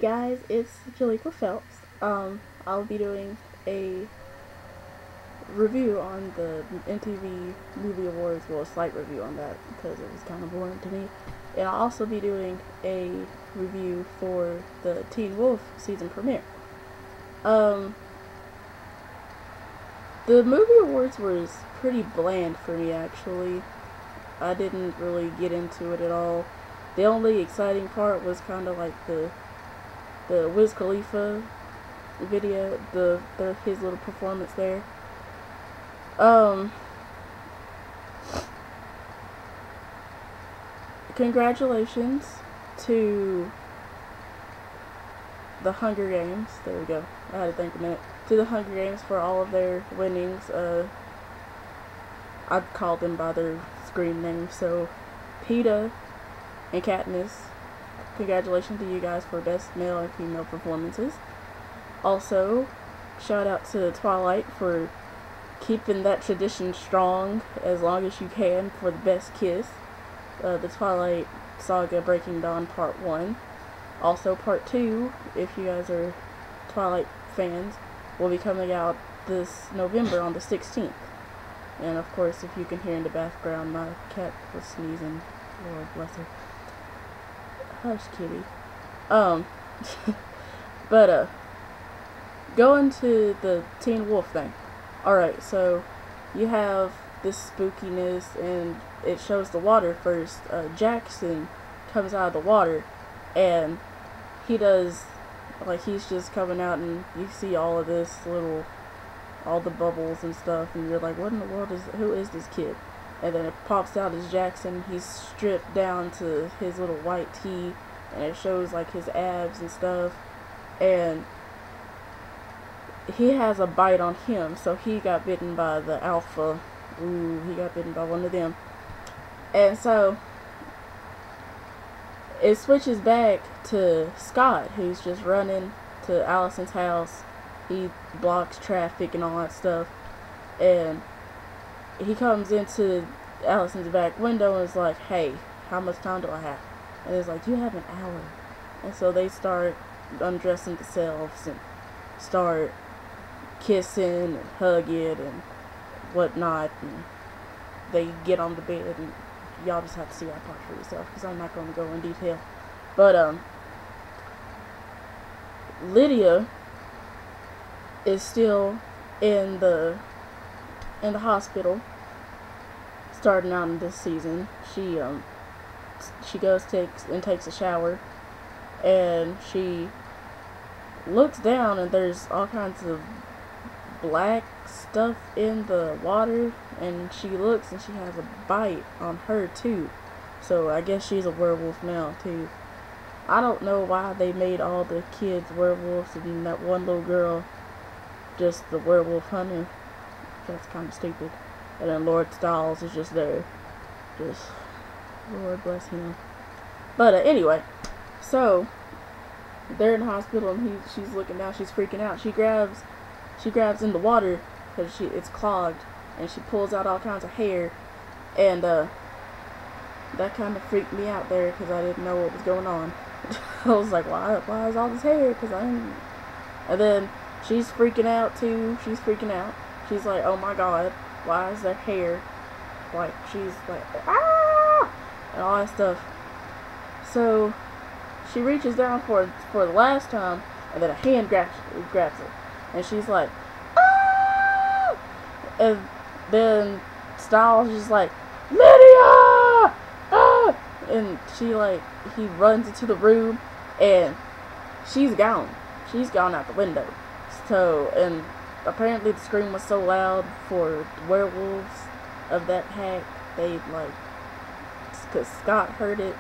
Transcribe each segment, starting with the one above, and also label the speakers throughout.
Speaker 1: guys, it's Jaliqua Phelps. I'll be doing a review on the MTV Movie Awards, well, a slight review on that because it was kind of boring to me. And I'll also be doing a review for the Teen Wolf season premiere. Um, the movie awards was pretty bland for me, actually. I didn't really get into it at all. The only exciting part was kind of like the Wiz Khalifa video, his little performance there. Congratulations to the Hunger Games. There we go. I had to think a minute. To the Hunger Games for all of their winnings. I'd call them by their screen names. So, Peeta and Katniss, congratulations to you guys for best male and female performances. Also, shout out to Twilight for keeping that tradition strong as long as you can for the best kiss. The Twilight Saga Breaking Dawn Part 1. Also Part 2, if you guys are Twilight fans, will be coming out this November on the 16th. And of course, if you can hear in the background, my cat was sneezing. Lord bless her. Hush, kitty. But, going to the Teen Wolf thing. Alright, so you have this spookiness, and it shows the water first. Jackson comes out of the water, and he does, like, he's just coming out, and you see all of this all the bubbles and stuff, and you're like, what in the world who is this kid? And then it pops out as Jackson. He's stripped down to his little white tee, and it shows, like, his abs and stuff, and he has a bite on him, so he got bitten by the alpha. Ooh, he got bitten by one of them. And so it switches back to Scott, who's just running to Allison's house. He blocks traffic and all that stuff. And he comes into Allison's back window and is like, hey, how much time do I have? And it's like, you have an hour. And so they start undressing themselves and start kissing and hugging and whatnot, and they get on the bed, and y'all just have to see that part for yourself because I'm not going to go in detail. But Lydia is still in the hospital starting out in this season. She goes takes a shower, and she looks down, and there's all kinds of black stuff in the water, and she looks and she has a bite on her too. So I guess she's a werewolf now too. I don't know why they made all the kids werewolves and that one little girl just the werewolf hunter. That's kind of stupid. And then Lord Styles is just there. Just Lord bless him. But anyway, so they're in the hospital, and she's looking down. She's freaking out. She grabs in the water because it's clogged, and she pulls out all kinds of hair, and that kind of freaked me out there because I didn't know what was going on. I was like, why is all this hair? And then she's freaking out too. She's freaking out. She's like, oh my god, why is there hair? Like, she's like, ah, and all that stuff. So she reaches down for the last time, and then a hand grabs it. And she's like, ah! And then Styles is like, Lydia! Ah! And he runs into the room, and she's gone. She's gone out the window. So, and apparently the scream was so loud for the werewolves of that pack, because Scott heard it.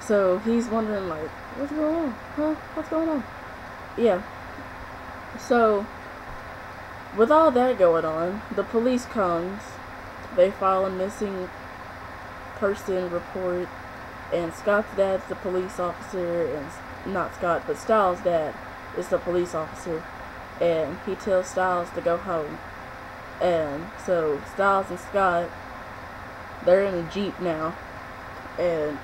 Speaker 1: So he's wondering, like, what's going on? Huh? What's going on? Yeah. So, with all that going on, the police comes. They file a missing person report, and Scott's dad's the police officer, and not Scott, but Styles' dad is the police officer, and he tells Styles to go home. And so Styles and Scott, they're in a Jeep now, and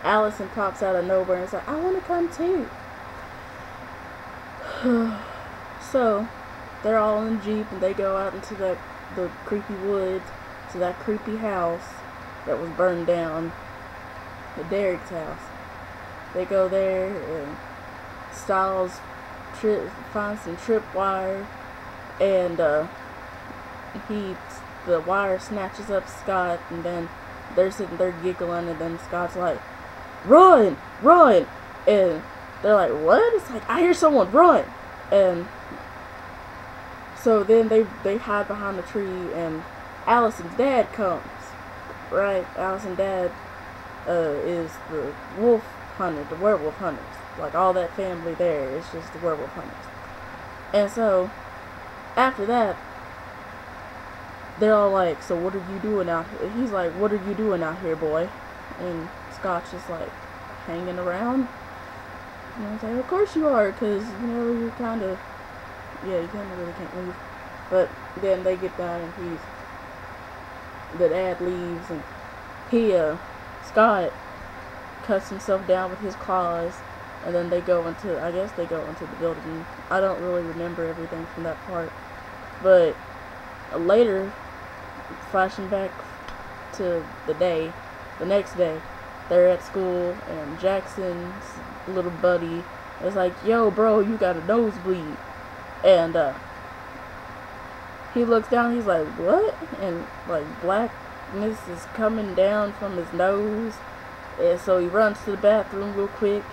Speaker 1: Allison pops out of nowhere and is like, I want to come too. So they're all in the Jeep and they go out into the creepy woods to that creepy house that was burned down, the Derek's house. They go there and Styles finds some tripwire, and the wire snatches up Scott, and then they're sitting there giggling, and then Scott's like, run, run, and they're like, what? It's like, I hear someone, run. And so then they hide behind the tree, and Allison's dad comes, right? Allison's dad is the wolf hunter, the werewolf hunters. Like, all that family there is just the werewolf hunters. And so after that, they're all like, so what are you doing out here? He's like, what are you doing out here, boy? And Scott's just like, hanging around. And I was like, of course you are, because, you know, you're kind of, yeah, you kind of really can't move. But then they get down, and the dad leaves, and Scott cuts himself down with his claws, and then I guess they go into the building. I don't really remember everything from that part. But later, flashing back to the next day, they're at school, and Jackson's little buddy is like, yo, bro, you got a nosebleed. And he looks down, he's like, what? And like blackness is coming down from his nose. And so he runs to the bathroom real quick,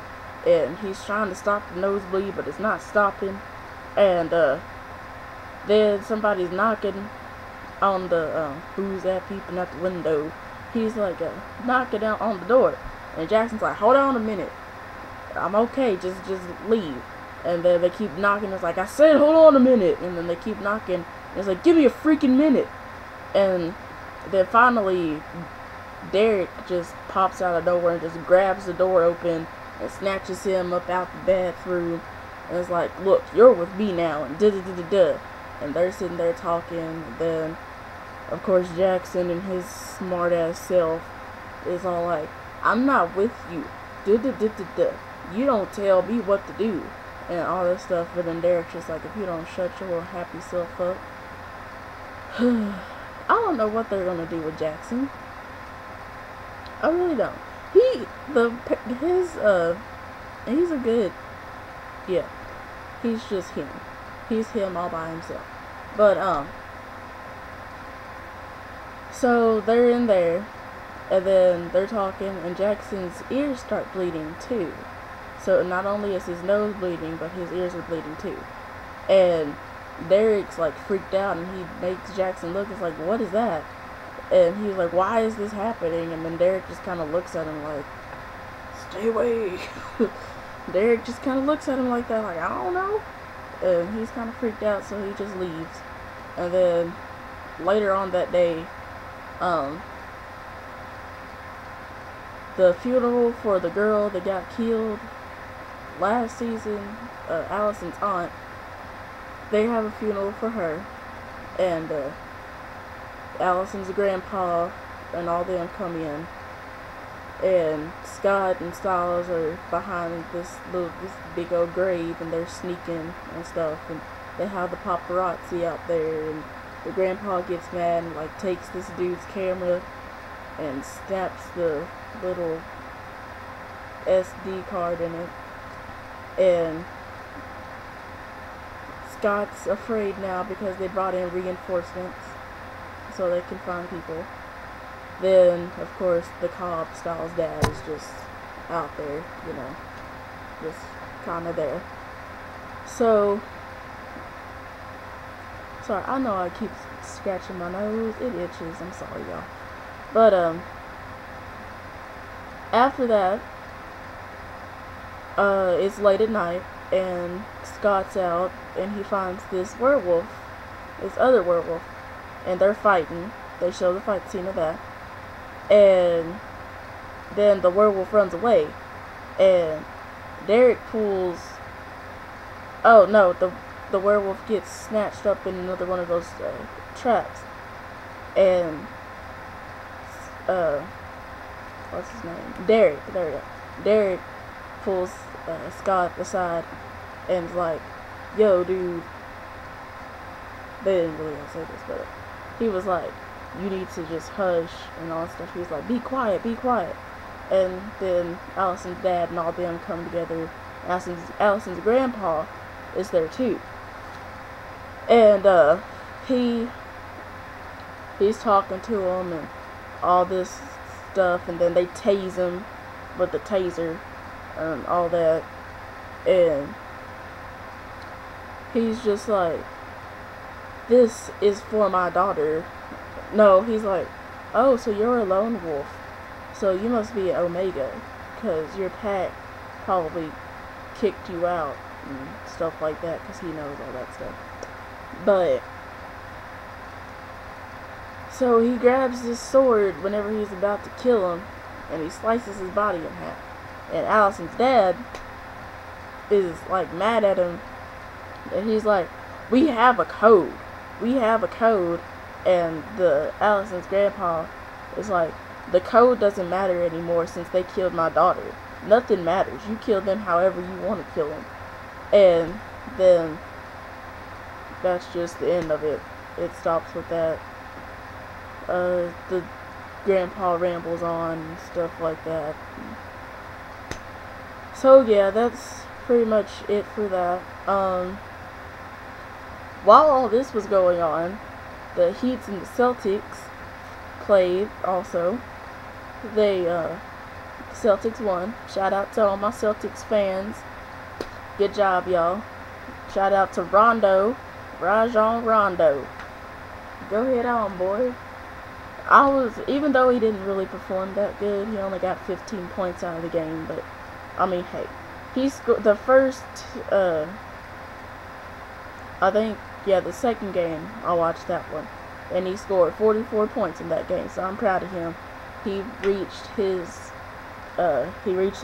Speaker 1: and he's trying to stop the nosebleed, but it's not stopping. And then somebody's knocking on the who's that peeping out the window. He's like knocking out on the door, and Jackson's like, hold on a minute, I'm okay, just leave. And then they keep knocking. It's like, I said hold on a minute. And then they keep knocking, and it's like, give me a freaking minute. And then finally Derek just pops out of nowhere and just grabs the door open and snatches him up out the bathroom, and it's like, look, you're with me now, and da-da-da-da-da. And they're sitting there talking, and then of course Jackson and his smart ass self is all like, I'm not with you, da-da-da-da-da, you don't tell me what to do, and all this stuff. But then Derek's just like, if you don't shut your little happy self up. I don't know what they're gonna do with Jackson. I really don't. He's a good, yeah, he's just him. He's him all by himself. But, so they're in there, and then they're talking, and Jackson's ears start bleeding too. So not only is his nose bleeding, but his ears are bleeding too. And Derek's like freaked out, and he makes Jackson look. It's like, what is that? And he's like, why is this happening? And then Derek just kind of looks at him like, stay away. Derek just kind of looks at him like that, like, I don't know. And he's kind of freaked out, so he just leaves. And then later on that day, the funeral for the girl that got killed last season, Allison's aunt, they have a funeral for her, and Allison's grandpa and all them come in, and Scott and Styles are behind this big old grave, and they're sneaking and stuff, and they have the paparazzi out there, and the grandpa gets mad and like takes this dude's camera and snaps the little SD card in it, and Scott's afraid now because they brought in reinforcements so they can find people. Then, of course, the cop, Styles' dad, is just out there, you know, just kind of there. So, sorry, I know I keep scratching my nose. It itches. I'm sorry, y'all. But, after that, it's late at night, and Scott's out, and he finds this other werewolf, and they're fighting. They show the fight scene of that. And then the werewolf runs away, and Derek pulls, oh no, the werewolf gets snatched up in another one of those traps, and what's his name? Derek. There we go. Derek pulls Scott aside and is like, yo, dude. They didn't really say this, but he was like, you need to just hush and all that stuff. He was like, be quiet, be quiet. And then Allison's dad and all them come together. Allison's grandpa is there too. And he's talking to him and all this stuff, and then they tase him with the taser and all that. And he's just like, this is for my daughter. No, he's like, oh, so you're a lone wolf. So you must be an Omega, because your pack probably kicked you out and stuff like that, because he knows all that stuff. But, so he grabs his sword whenever he's about to kill him, and he slices his body in half. And Allison's dad is like mad at him, and he's like, we have a code. We have a code. And Allison's grandpa is like, the code doesn't matter anymore since they killed my daughter. Nothing matters. You kill them however you want to kill them. And then that's just the end of it. It stops with that. The grandpa rambles on and stuff like that. So yeah, that's pretty much it for that. While all this was going on, the Heat and the Celtics played also. Celtics won. Shout out to all my Celtics fans. Good job, y'all. Shout out to Rajon Rondo. Go ahead on, boy. Even though he didn't really perform that good, he only got 15 points out of the game, but, I mean, hey. He scored the first, the second game, I watched that one. And he scored 44 points in that game, so I'm proud of him. He reached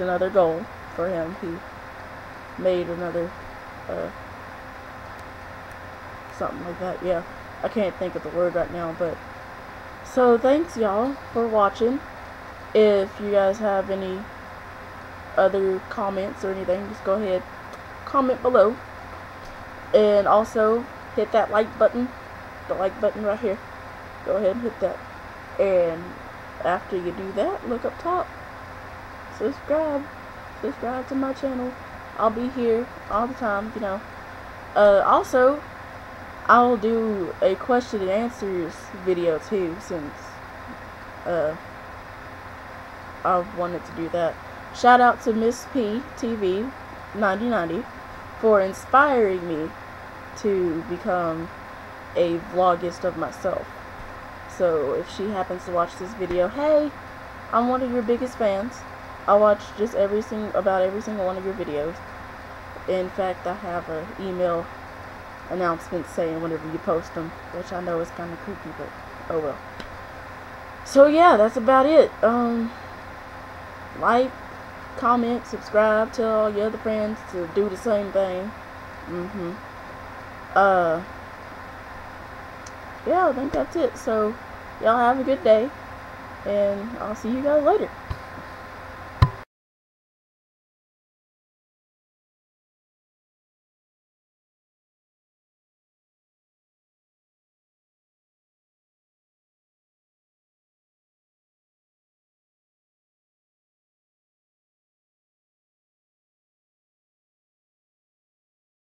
Speaker 1: another goal for him. He made another, something like that, yeah. I can't think of the word right now, but, so thanks y'all for watching. If you guys have any other comments or anything, just go ahead, comment below. And also, hit that like button. The like button right here. Go ahead and hit that. And after you do that, look up top. Subscribe to my channel. I'll be here all the time, you know. Also, I'll do a question and answers video too, since I've wanted to do that. Shout out to Miss P TV 9090 for inspiring me to become a vlogist of myself. So if she happens to watch this video, hey, I'm one of your biggest fans. I watch just about every single one of your videos. In fact, I have an email announcement saying whenever you post them, which I know is kind of creepy, but oh well. So yeah, that's about it. Like, comment, subscribe, tell all your other friends to do the same thing. Yeah, I think that's it. So y'all have a good day, and I'll see you guys later.